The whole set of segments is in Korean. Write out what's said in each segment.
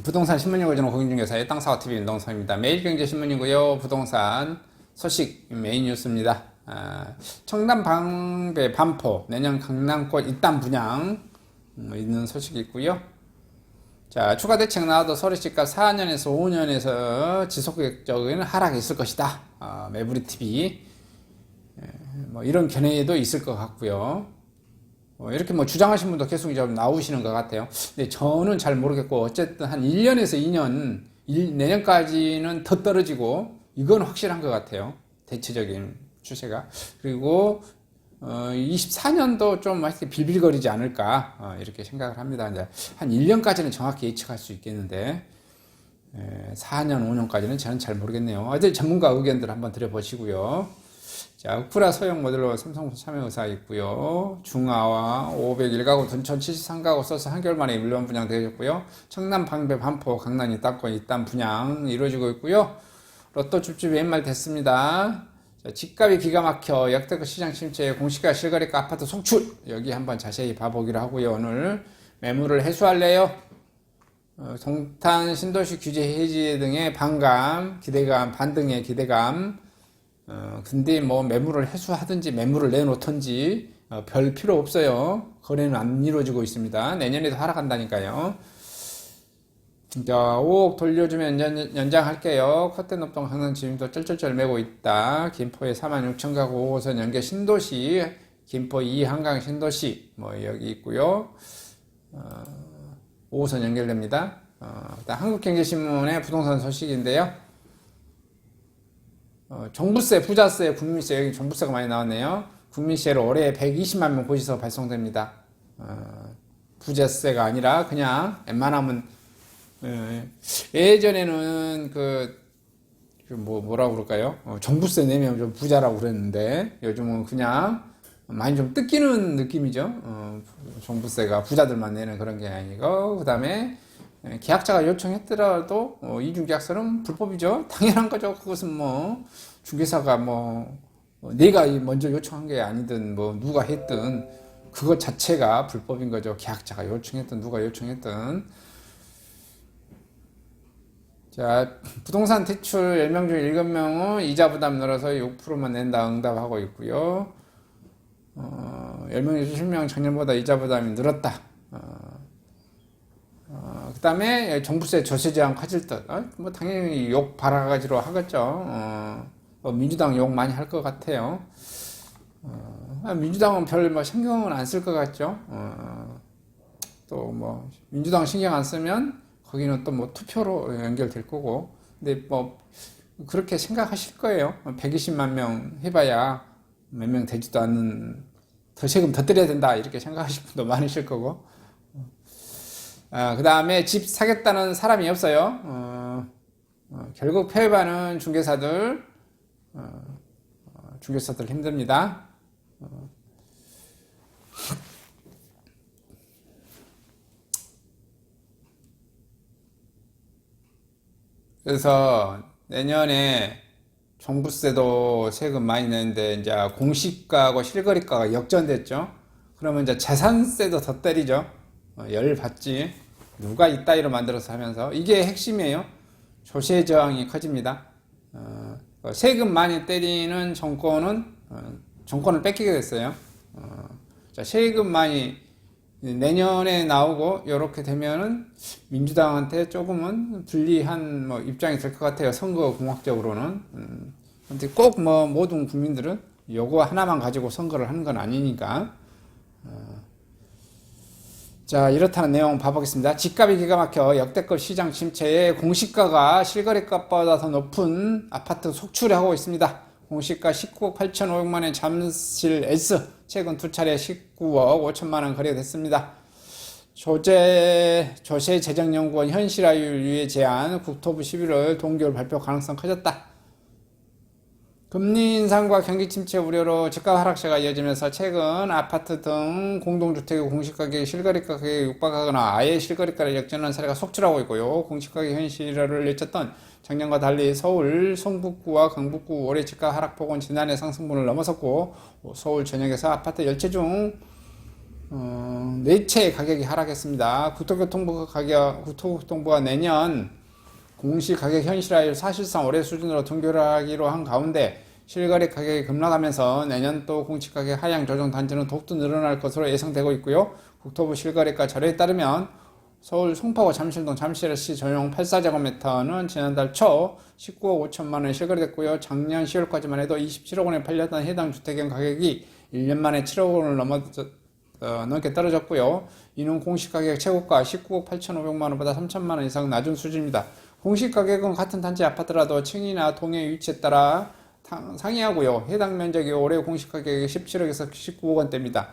부동산 신문 읽어주는 공인중개사의 땅사업TV 윤동성입니다. 매일경제신문이고요. 부동산 소식 메인 뉴스입니다. 청담 방배 반포 내년 강남권 입단 분양 있는 소식이 있고요. 자, 추가 대책 나와도 서울시가 4년에서 5년에서 지속적인 하락이 있을 것이다. 매부리TV 뭐 이런 견해도 있을 것 같고요. 이렇게 뭐 주장하신 분도 계속 좀 나오시는 것 같아요. 근데 저는 잘 모르겠고, 어쨌든 한 1년에서 2년, 내년까지는 더 떨어지고, 이건 확실한 것 같아요. 대체적인 추세가. 그리고, 24년도 좀 이렇게 빌빌거리지 않을까, 이렇게 생각을 합니다. 이제 한 1년까지는 정확히 예측할 수 있겠는데, 4년, 5년까지는 저는 잘 모르겠네요. 어제 전문가 의견들 한번 들어보시고요. 자, 우크라 소형 모델로 삼성부터 참여 의사 있고요. 중하와 501가구, 둔촌 73가구 써서 한개월 만에 물론 분양되었고요. 청남 방배 반포 강남 입단권 입단 분양 이루어지고 있고요. 로또 줍줍이 연말 됐습니다. 자, 집값이 기가 막혀 역대급 시장 침체, 공시가 실거래가 아파트 송출, 여기 한번 자세히 봐보기로 하고요. 오늘 매물을 해소할래요. 동탄 신도시 규제 해지 등의 반감, 기대감, 반등의 기대감. 근데 뭐 매물을 해소하든지 매물을 내놓든지 별 필요 없어요. 거래는 안 이루어지고 있습니다. 내년에도 하락한다니까요. 자, 5억 돌려주면 연장할게요. 컷대 높동 강남 지금도 쩔쩔쩔 매고 있다. 김포에 46,000가구 5호선 연계 신도시, 김포 2 한강 신도시 뭐 여기 있고요. 5호선 연결됩니다. 한국경제신문의 부동산 소식인데요. 종부세, 부자세, 국민세, 여기 종부세가 많이 나왔네요. 국민세로 올해 120만 명 고지서 발송됩니다. 부자세가 아니라 그냥 웬만하면 예전에는 뭐라고 그럴까요? 종부세 내면 좀 부자라고 그랬는데 요즘은 그냥 많이 좀 뜯기는 느낌이죠. 종부세가 부자들만 내는 그런 게 아니고, 그 다음에 계약자가 요청했더라도 이중계약서는 불법이죠. 당연한 거죠. 그것은 뭐 중개사가 뭐 내가 먼저 요청한 게 아니든 뭐 누가 했든 그것 자체가 불법인 거죠. 계약자가 요청했든 누가 요청했든. 자, 부동산 대출 10명 중 7명은 이자 부담 늘어서 6%만 낸다 응답하고 있고요. 10명 중 7명 작년보다 이자 부담이 늘었다. 그 다음에 종부세 조세 제한 커질 듯. 뭐 당연히 욕 바라가지로 하겠죠. 민주당 욕 많이 할 것 같아요. 민주당은 별 뭐 신경은 안 쓸 것 같죠. 또 뭐 민주당 신경 안 쓰면 거기는 또 뭐 투표로 연결될 거고. 근데 뭐 그렇게 생각하실 거예요. 120만 명 해봐야 몇 명 되지도 않는, 더 세금 더 때려야 된다 이렇게 생각하실 분도 많으실 거고. 그 다음에 집 사겠다는 사람이 없어요. 결국 패배하는 중개사들 힘듭니다. 그래서 내년에 종부세도 세금 많이 내는데 이제 공시가하고 실거래가가 역전됐죠. 그러면 이제 재산세도 더 때리죠. 열 받지. 누가 이따위로 만들어서 하면서, 이게 핵심이에요. 조세 저항이 커집니다. 세금 많이 때리는 정권은 정권을 뺏기게 됐어요. 자, 세금 많이 내년에 나오고 이렇게 되면은 민주당한테 조금은 불리한 뭐 입장이 될 것 같아요. 선거 공학적으로는. 근데 꼭 뭐 모든 국민들은 요거 하나만 가지고 선거를 하는 건 아니니까. 자, 이렇다는 내용 봐보겠습니다. 집값이 기가 막혀 역대급 시장 침체에 공시가가 실거래가보다 더 높은 아파트 속출하고 있습니다. 공시가 19억 8,500만원 잠실 S 최근 두 차례 19억 5천만원 거래됐습니다. 조세재정연구원 현실화율 유예 제한 국토부 11월 동결 발표 가능성 커졌다. 금리 인상과 경기 침체 우려로 집값 하락세가 이어지면서 최근 아파트 등 공동주택의 공시가격이 실거래가격에 육박하거나 아예 실거래가를 역전하는 사례가 속출하고 있고요. 공시가격 현실화를 내쳤던 작년과 달리 서울 성북구와 강북구 올해 집값 하락폭은 지난해 상승분을 넘어섰고, 서울 전역에서 아파트 10채 중 네 채의 가격이 하락했습니다. 국토교통부가 내년 공시 가격 현실화율 사실상 올해 수준으로 동결하기로 한 가운데 실거래 가격이 급락하면서 내년 또 공시가격 하향 조정 단지는 더욱더 늘어날 것으로 예상되고 있고요. 국토부 실거래가 자료에 따르면 서울 송파구 잠실동 잠실시 전용 84제곱미터는 지난달 초 19억 5천만 원에 실거래됐고요. 작년 10월까지만 해도 27억 원에 팔렸던 해당 주택의 가격이 1년 만에 7억 원을 넘게 떨어졌고요. 이는 공시가격 최고가 19억 8,500만 원보다 3천만 원 이상 낮은 수준입니다. 공시가격은 같은 단지 아파트라도 층이나 동의 위치에 따라 상이하고요. 해당 면적이 올해 공시가격이 17억에서 19억 원대입니다.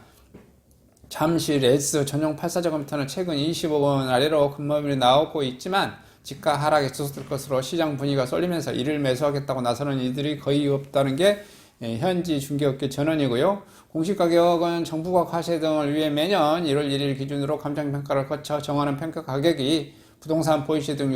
잠실 S 전용 84제곱미터는 최근 20억 원 아래로 급매물이 나오고 있지만 지가 하락에 주속될 것으로 시장 분위기가 쏠리면서 이를 매수하겠다고 나서는 이들이 거의 없다는 게 현지 중개업계 전언이고요. 공시가격은 정부가 과세 등을 위해 매년 1월 1일 기준으로 감정평가를 거쳐 정하는 평가 가격이 부동산 보유시 등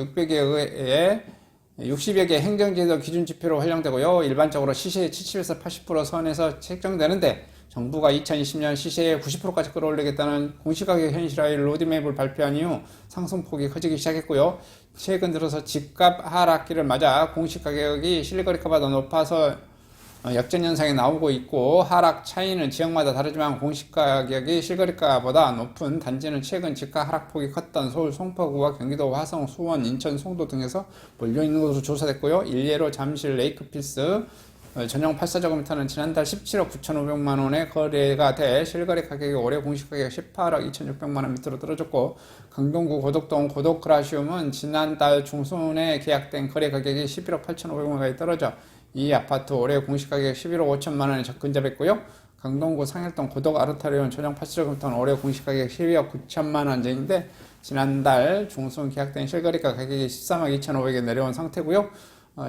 60여 개 행정제도 기준 지표로 활용되고요. 일반적으로 시세의 70에서 80% 선에서 책정되는데 정부가 2020년 시세의 90%까지 끌어올리겠다는 공시가격 현실화율 로드맵을 발표한 이후 상승폭이 커지기 시작했고요. 최근 들어서 집값 하락기를 맞아 공시가격이 실거래가보다 높아서 역전 현상이 나오고 있고 하락 차이는 지역마다 다르지만 공시가격이 실거래가보다 높은 단지는 최근 집가 하락폭이 컸던 서울 송파구와 경기도 화성, 수원, 인천, 송도 등에서 몰려있는 것으로 조사됐고요. 일례로 잠실 레이크필스 전용 84제곱미터는 지난달 17억 9,500만 원에 거래가 돼 실거래 가격이 올해 공시가격 18억 2,600만 원 밑으로 떨어졌고 강동구 고덕동 고덕그라시움은 지난달 중순에 계약된 거래 가격이 11억 8,500만 원까지 떨어져 이 아파트 올해 공시가격 11억 5천만 원에 근접했고요. 강동구 상일동 고덕 아르타리온 전용 84제곱미터는 올해 공시가격 12억 9천만 원대인데 지난달 중순 계약된 실거래가 가격이 13억 2,500에 내려온 상태고요.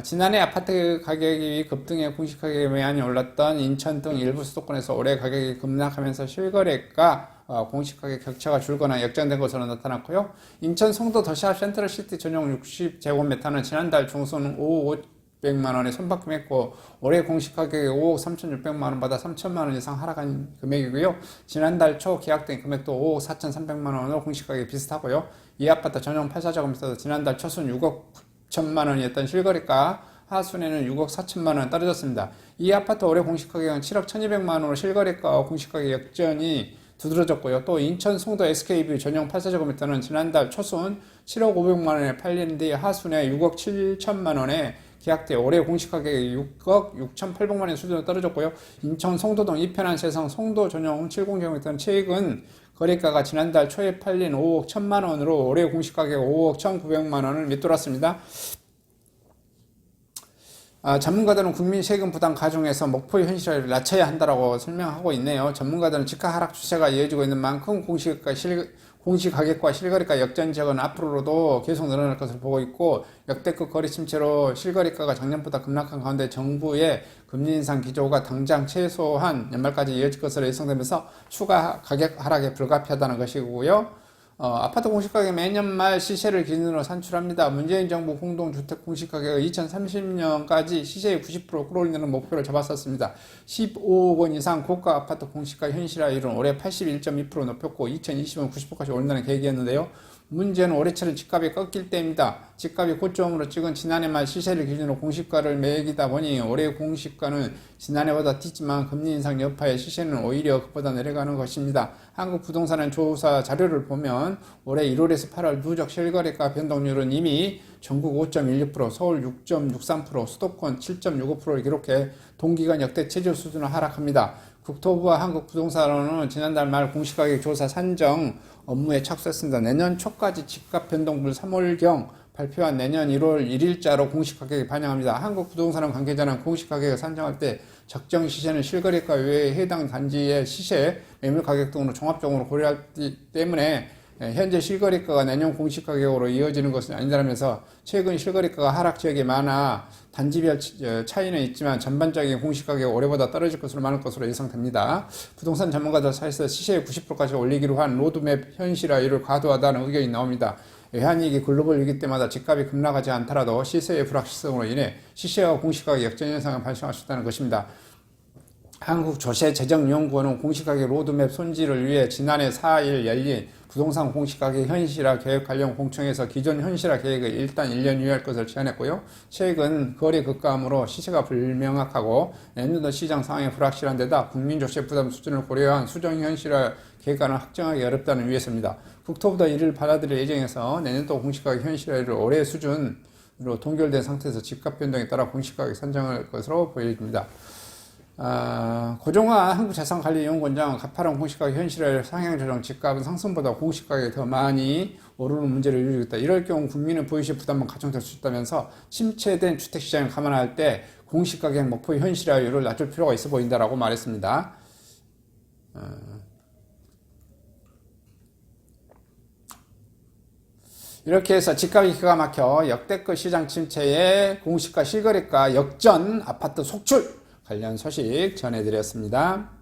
지난해 아파트 가격이 급등해 공시가격이 많이 올랐던 인천 등 일부 수도권에서 올해 가격이 급락하면서 실거래가 공시가격 격차가 줄거나 역전된 것으로 나타났고요. 인천 송도 더샵 센트럴시티 전용 60제곱미터는 지난달 중순 5억 500만 원에 손바꿈했고 올해 공시가격이 5억 3,600만 원보다 3천만 원 이상 하락한 금액이고요. 지난달 초 계약된 금액도 5억 4,300만 원으로 공시가격이 비슷하고요. 이 아파트 전용 84제곱미터도 지난달 초순 6억 9천만 원이었던 실거래가 하순에는 6억 4천만 원 떨어졌습니다. 이 아파트 올해 공시가격은 7억 1,200만 원으로 실거래가와 공시가격 역전이 두드러졌고요. 또 인천 송도 SK뷰 전용 84제곱미터는 지난달 초순 7억 500만 원에 팔린 뒤 하순에 6억 7천만 원에 계약돼 올해 공시가격이 6억 6,800만 원 수준으로 떨어졌고요. 인천 송도동 이편한 세상 송도 전용 70제곱미터는 최근 거래가가 지난달 초에 팔린 5억 1천만 원으로 올해 공시가격 5억 1,900만 원을 밑돌았습니다. 전문가들은 국민 세금 부담 가중에서 목표 현실화를 낮춰야 한다고 설명하고 있네요. 전문가들은 집가 하락 추세가 이어지고 있는 만큼 공시가격과 실거래가 역전 지역은 앞으로도 계속 늘어날 것으로 보고 있고 역대급 거래 침체로 실거래가가 작년보다 급락한 가운데 정부의 금리 인상 기조가 당장 최소한 연말까지 이어질 것으로 예상되면서 추가 가격 하락에 불가피하다는 것이고요. 아파트 공시가격 매년 말 시세를 기준으로 산출합니다. 문재인 정부 공동주택 공시가격을 2030년까지 시세의 90% 끌어올리는 목표를 잡았었습니다. 15억 원 이상 고가 아파트 공시가 현실화율은 올해 81.2% 높였고 2020년 90%까지 오른다는 계획이었는데요. 문제는 올해처럼 집값이 꺾일 때입니다. 집값이 고점으로 찍은 지난해 말 시세를 기준으로 공시가를 매기다 보니 올해 공시가는 지난해보다 뛰지만 금리 인상 여파에 시세는 오히려 그보다 내려가는 것입니다. 한국부동산은 조사 자료를 보면 올해 1월에서 8월 누적 실거래가 변동률은 이미 전국 5.16%, 서울 6.63%, 수도권 7.65%를 기록해 동기간 역대 최저 수준을 하락합니다. 국토부와 한국부동산원은 지난달 말 공시가격 조사 산정 업무에 착수했습니다. 내년 초까지 집값 변동률 3월경 발표한 내년 1월 1일자로 공시가격이 반영합니다. 한국부동산원 관계자는 공시가격을 산정할 때 적정 시세는 실거래가 외에 해당 단지의 시세, 매물 가격 등으로 종합적으로 고려하기 때문에 현재 실거래가가 내년 공시가격으로 이어지는 것은 아니라면서 최근 실거래가가 하락 지역이 많아 단지별 차이는 있지만 전반적인 공시가격이 올해보다 떨어질 것으로 많을 것으로 예상됩니다. 부동산 전문가들 사이에서 시세의 90%까지 올리기로 한 로드맵 현실화율을 과도하다는 의견이 나옵니다. 외환위기 글로벌 위기 때마다 집값이 급락하지 않더라도 시세의 불확실성으로 인해 시세와 공시가격 역전 현상을 발생할 수 있다는 것입니다. 한국조세재정연구원은 공시가격 로드맵 손질을 위해 지난해 4일 열린 부동산 공시가격 현실화 계획 관련 공청회에서 기존 현실화 계획을 일단 1년 유예할 것을 제안했고요. 최근 거래 급감으로 시세가 불명확하고 내년도 시장 상황이 불확실한 데다 국민조세 부담 수준을 고려한 수정 현실화 계획안을 확정하기 어렵다는 위에서입니다. 국토부도 이를 받아들일 예정에서 내년도 공시가격 현실화를 올해 수준으로 동결된 상태에서 집값 변동에 따라 공시가격 산정할 것으로 보여집니다. 고종환 한국자산관리연구원장은 가파른 공시가격 현실을 상향조정, 집값은 상승보다 공시가격이 더 많이 오르는 문제를 일으키고 있다. 이럴 경우 국민의 부의식 부담은 가중될 수 있다면서 침체된 주택시장을 감안할 때 공시가격 목표 현실화율을 낮출 필요가 있어 보인다라고 말했습니다. 이렇게 해서 집값이 기가 막혀 역대급 시장 침체에 공시가 실거래가 역전 아파트 속출 관련 소식 전해드렸습니다.